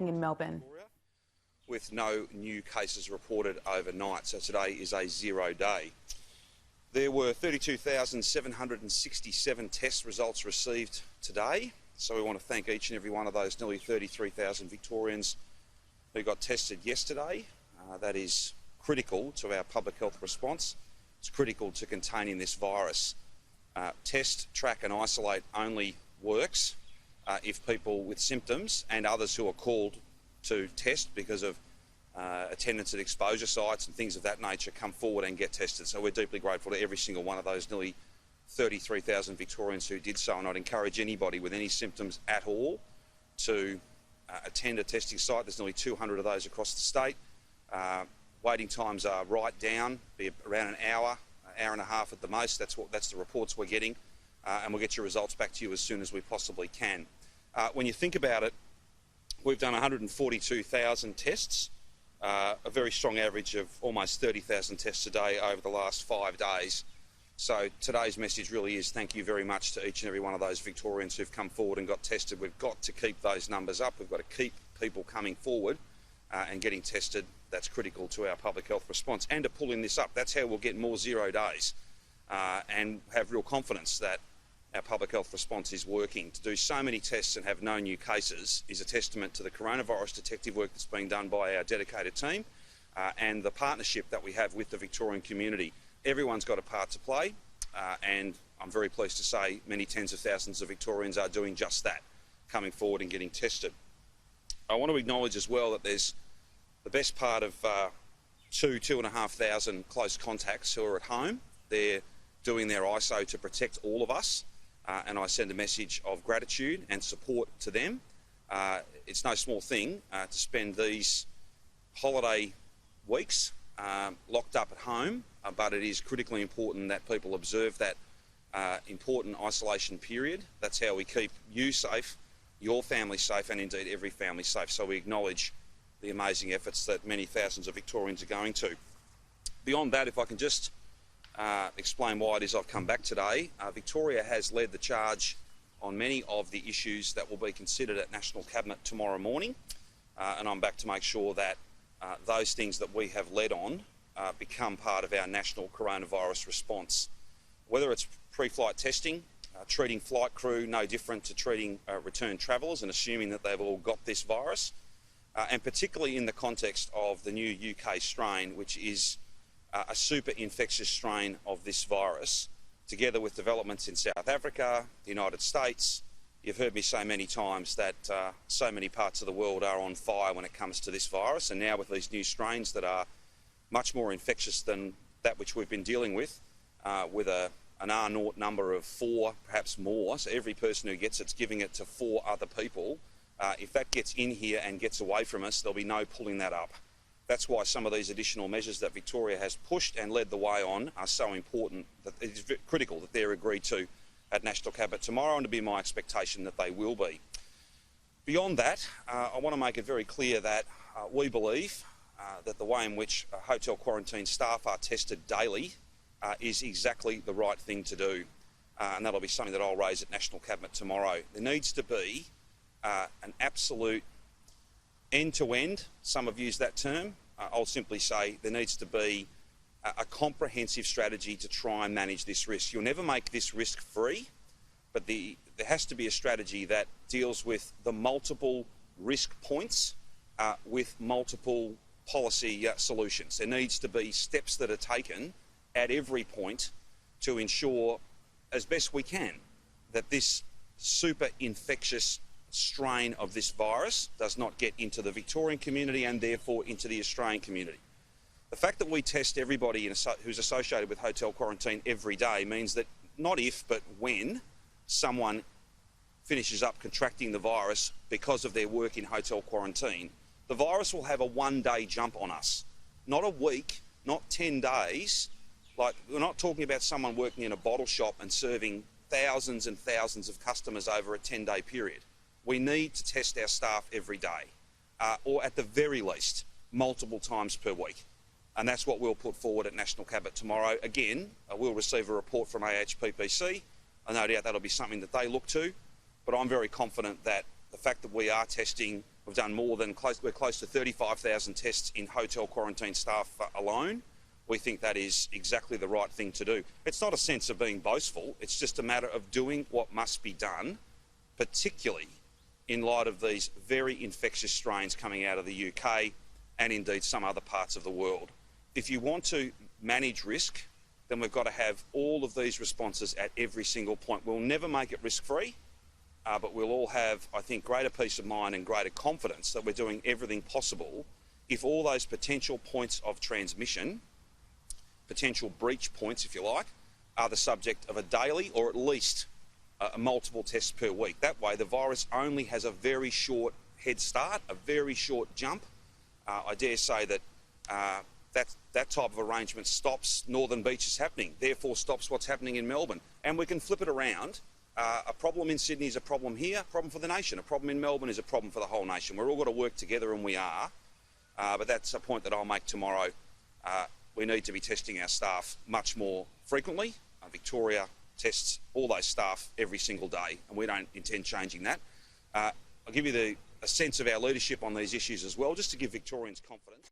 in Melbourne. With no new cases reported overnight, so today is a zero day. There were 32,767 test results received today, so we want to thank each and every one of those nearly 33,000 Victorians who got tested yesterday. That is critical to our public health response. It's critical to containing this virus. Test, track and isolate only works if people with symptoms and others who are called to test because of attendance at exposure sites and things of that nature come forward and get tested. So we're deeply grateful to every single one of those nearly 33,000 Victorians who did so, and I'd encourage anybody with any symptoms at all to attend a testing site. There's nearly 200 of those across the state. Waiting times are right down, be around an hour and a half at the most. That's the reports we're getting, and we'll get your results back to you as soon as we possibly can. When you think about it, we've done 142,000 tests, a very strong average of almost 30,000 tests a day over the last 5 days. So today's message really is thank you very much to each and every one of those Victorians who've come forward and got tested. We've got to keep those numbers up. We've got to keep people coming forward and getting tested. That's critical to our public health response. And to pulling this up, that's how we'll get more 0 days and have real confidence that our public health response is working. To do so many tests and have no new cases is a testament to the coronavirus detective work that's being done by our dedicated team and the partnership that we have with the Victorian community. Everyone's got a part to play, and I'm very pleased to say many tens of thousands of Victorians are doing just that, coming forward and getting tested. I want to acknowledge as well that there's the best part of 2,500 close contacts who are at home. They're doing their ISO to protect all of us, and I send a message of gratitude and support to them. It's no small thing to spend these holiday weeks locked up at home, but it is critically important that people observe that important isolation period. That's how we keep you safe, your family safe, and indeed every family safe. So we acknowledge the amazing efforts that many thousands of Victorians are going to. Beyond that, if I can just explain why it is I've come back today, Victoria has led the charge on many of the issues that will be considered at National Cabinet tomorrow morning, and I'm back to make sure that those things that we have led on become part of our national coronavirus response. Whether it's pre-flight testing, treating flight crew no different to treating return travellers and assuming that they've all got this virus, and particularly in the context of the new UK strain, which is a super infectious strain of this virus, together with developments in South Africa, the United States. You've heard me say many times that so many parts of the world are on fire when it comes to this virus, and now with these new strains that are much more infectious than that which we've been dealing with an R0 number of 4, perhaps more, so every person who gets it's giving it to 4 other people. If that gets in here and gets away from us, there'll be no pulling that up. That's why some of these additional measures that Victoria has pushed and led the way on are so important, that it is critical that they're agreed to at National Cabinet tomorrow, and to be my expectation that they will be. Beyond that, I want to make it very clear that we believe that the way in which hotel quarantine staff are tested daily is exactly the right thing to do, and that'll be something that I'll raise at National Cabinet tomorrow. There needs to be an absolute end-to-end, some have used that term. I'll simply say there needs to be a comprehensive strategy to try and manage this risk. You'll never make this risk free, but there has to be a strategy that deals with the multiple risk points with multiple policy solutions. There needs to be steps that are taken at every point to ensure, as best we can, that this super infectious strain of this virus does not get into the Victorian community and therefore into the Australian community. The fact that we test everybody who's associated with hotel quarantine every day means that not if, but when someone finishes up contracting the virus because of their work in hotel quarantine, the virus will have a 1-day jump on us. Not a week, not 10 days. Like, we're not talking about someone working in a bottle shop and serving thousands and thousands of customers over a 10-day period. We need to test our staff every day, or at the very least, multiple times per week. And that's what we'll put forward at National Cabinet tomorrow. Again, we'll receive a report from AHPPC. No doubt that'll be something that they look to, but I'm very confident that the fact that we are testing, We've done we're close to 35,000 tests in hotel quarantine staff alone. We think that is exactly the right thing to do. It's not a sense of being boastful, it's just a matter of doing what must be done, particularly in light of these very infectious strains coming out of the UK and indeed some other parts of the world. If you want to manage risk, then we've got to have all of these responses at every single point. We'll never make it risk-free, but we'll all have, I think, greater peace of mind and greater confidence that we're doing everything possible if all those potential points of transmission, potential breach points, if you like, are the subject of a daily or at least multiple tests per week. That way, the virus only has a very short head start, a very short jump. I dare say that that type of arrangement stops Northern Beaches happening, therefore stops what's happening in Melbourne. And we can flip it around. A problem in Sydney is a problem here, a problem for the nation. A problem in Melbourne is a problem for the whole nation. We're all got to work together, and we are. But that's a point that I'll make tomorrow. We need to be testing our staff much more frequently. Victoria tests all those staff every single day, and we don't intend changing that. I'll give you a sense of our leadership on these issues as well, just to give Victorians confidence.